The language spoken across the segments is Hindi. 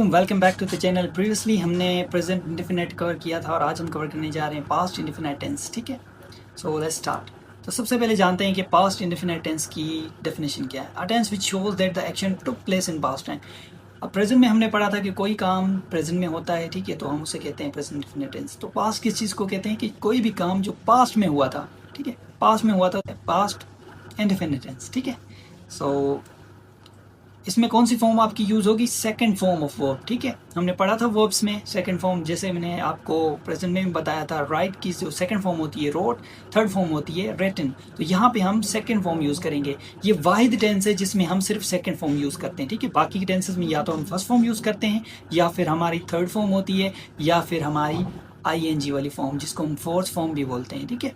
Welcome back to the channel. Previously हमने प्रेजेंट इंडेफिनिट कवर किया था और आज हम कवर करने जा रहे हैं पास्ट इंडेफिनिट टेंस। ठीक है, सो लेट्स स्टार्ट। तो सबसे पहले जानते हैं कि पास्ट इंडेफिनिट टेंस की डेफिनेशन क्या है। A tense which shows that the action took place in past time. अब प्रेजेंट में हमने पढ़ा था कि कोई काम प्रेजेंट में होता है, ठीक है, तो हम उसे कहते हैं प्रेजेंट इंडेफिनिट टेंस। तो पास्ट किस चीज़ को कहते हैं कि कोई भी काम जो पास्ट में हुआ था, ठीक है, पास्ट में हुआ था, पास्ट इंडेफिनिट टेंस। ठीक है, सो इसमें कौन सी फॉर्म आपकी यूज़ होगी? Second form of verb. ठीक है, हमने पढ़ा था वर्ब्स में सेकंड फॉर्म, जैसे मैंने आपको प्रेजेंट में भी बताया था। राइट की जो सेकंड फॉर्म होती है रोट, थर्ड फॉर्म होती है रिटन। तो यहाँ पे हम सेकंड फॉर्म यूज़ करेंगे। ये वाहिद टेंस है जिसमें हम सिर्फ सेकंड फॉर्म यूज़ करते हैं। ठीक है, बाकी के टेंसेस में या तो हम फर्स्ट फॉर्म यूज़ करते हैं, या फिर हमारी थर्ड फॉर्म होती है, या फिर हमारी ING वाली फॉर्म जिसको हम फोर्थ फॉर्म भी बोलते हैं। ठीक है,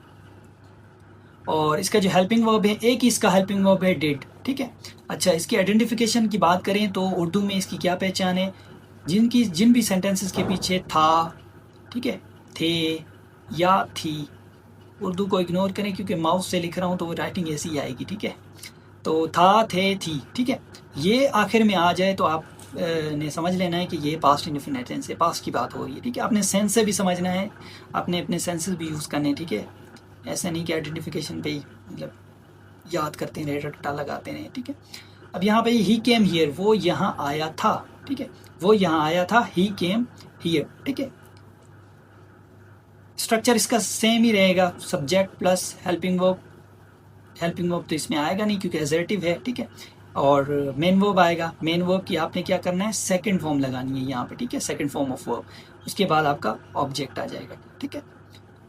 और इसका जो हेल्पिंग वर्ब है, एक ही इसका हेल्पिंग वर्ब है डिड। ठीक है, अच्छा, इसकी आइडेंटिफिकेशन की बात करें तो उर्दू में इसकी क्या पहचान है? जिन भी सेंटेंसेस के पीछे था, ठीक है, थे या थी, उर्दू को इग्नोर करें क्योंकि माउस से लिख रहा हूँ तो वो राइटिंग ऐसी ही आएगी। ठीक है, तो था, थे, थी, ठीक है, ये आखिर में आ जाए तो आप ने समझ लेना है कि ये पास्ट इंडेफिनिट टेंस है, पास्ट की बात हो रही है। ठीक है, अपने सेंस से भी समझना है, अपने सेंसेस भी यूज़ करने हैं। ठीक है, ऐसा नहीं कि आइडेंटिफिकेशन पे ही मतलब याद करते हैं, रट्टा लगाते हैं। ठीक है, अब यहाँ पे ही केम हियर, वो यहाँ आया था। ठीक है, वो यहाँ आया था, ही केम हियर। ठीक है, स्ट्रक्चर इसका सेम ही रहेगा, subject plus helping verb. Helping verb तो इसमें आएगा नहीं क्योंकि एजर्टिव है। ठीक है, और मेन वर्ब आएगा। मेन वर्ब की आपने क्या करना है? सेकंड फॉर्म लगानी है यहाँ पे। ठीक है, सेकंड फॉर्म ऑफ वर्ब, उसके बाद आपका ऑब्जेक्ट आ जाएगा। ठीक है,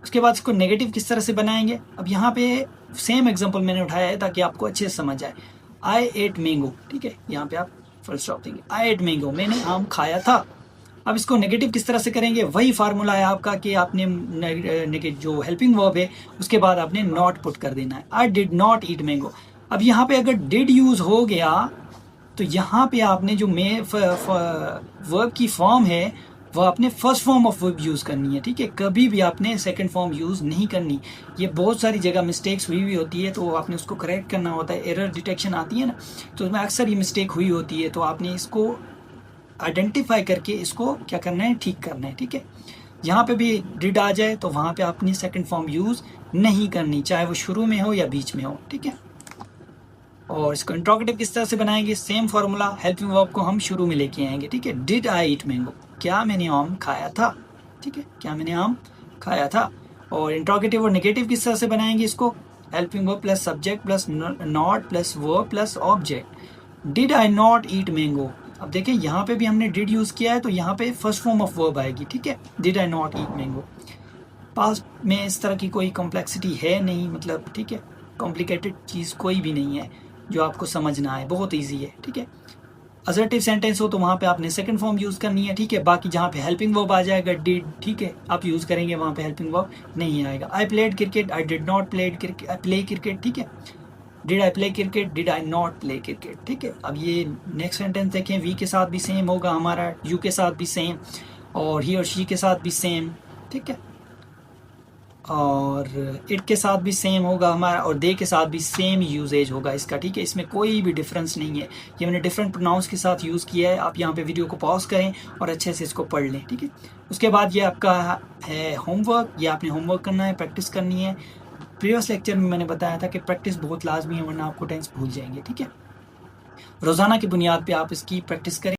उसके बाद इसको नेगेटिव किस तरह से बनाएंगे? अब यहाँ पे सेम एग्जांपल मैंने उठाया है ताकि आपको अच्छे से समझ आए। आई एट मैंगो, ठीक है, यहाँ पे आप फुल स्टॉप देंगे। आई एट मैंगो, मैंने आम खाया था। अब इसको नेगेटिव किस तरह से करेंगे? वही फार्मूला है आपका कि आपने जो हेल्पिंग वर्ब है उसके बाद आपने नॉट पुट कर देना है। I did not eat mango. अब यहाँ पे अगर डिड यूज हो गया तो यहाँ पे आपने जो वर्ब की फॉर्म है वो आपने first form of verb use करनी है। ठीक है, कभी भी आपने सेकंड फॉर्म यूज़ नहीं करनी। ये बहुत सारी जगह मिस्टेक्स हुई होती है तो आपने उसको करेक्ट करना होता है। एरर डिटेक्शन आती है ना, तो उसमें अक्सर ये मिस्टेक हुई होती है, तो आपने इसको आइडेंटिफाई करके इसको क्या करना है? ठीक करना है। ठीक है, यहाँ पे भी डिड आ जाए तो वहाँ पे अपनी सेकंड फॉर्म यूज़ नहीं करनी, चाहे वो शुरू में हो या बीच में हो। ठीक है, और इसको इंट्रोगेटिव किस तरह से बनाएंगे? सेम फार्मूला, हेल्पिंग वर्ब को हम शुरू में लेके आएंगे। ठीक है, डिड आई ईट मैंगो, क्या मैंने आम खाया था। ठीक है, क्या मैंने आम खाया था। और इंट्रोगेटिव और नेगेटिव किस तरह से बनाएंगे इसको? Helping verb plus subject plus not plus verb plus object. Did I not eat mango. अब देखें यहाँ पे भी हमने डिड यूज किया है तो यहाँ पे फर्स्ट फॉर्म ऑफ वर्ब आएगी। ठीक है, did I not eat mango. Past में इस तरह की कोई कॉम्प्लेक्सिटी है नहीं, मतलब ठीक है, कॉम्प्लिकेटेड चीज़ कोई भी नहीं है जो आपको समझना है, बहुत इजी है। ठीक है, असर्टिव सेंटेंस हो तो वहाँ पे आपने सेकंड फॉर्म यूज़ करनी है। ठीक है, बाकी जहाँ पे हेल्पिंग वर्ब आ जाएगा डिड, ठीक है, आप यूज़ करेंगे, वहाँ पे हेल्पिंग वर्ब नहीं आएगा। I played cricket, I did not played cricket, I play cricket. ठीक है, did I play cricket, did I not play cricket. ठीक है, अब ये नेक्स्ट सेंटेंस देखें, वी के साथ भी सेम होगा हमारा, यू के साथ भी सेम, और ही और शी के साथ भी सेम। ठीक है, और इट के साथ भी सेम होगा हमारा, और दे के साथ भी सेम यूजेज होगा इसका। ठीक है, इसमें कोई भी डिफरेंस नहीं है। ये मैंने डिफरेंट प्रोनाउंस के साथ यूज़ किया है। आप यहाँ पे वीडियो को पॉज करें और अच्छे से इसको पढ़ लें। ठीक है, उसके बाद ये आपका है होमवर्क। ये आपने होमवर्क करना है, प्रैक्टिस करनी है। प्रीवियस लेक्चर में मैंने बताया था कि प्रैक्टिस बहुत लाजमी है वरना आपको टेंस भूल जाएंगे। ठीक है, रोज़ाना की बुनियाद पर आप इसकी प्रैक्टिस करें।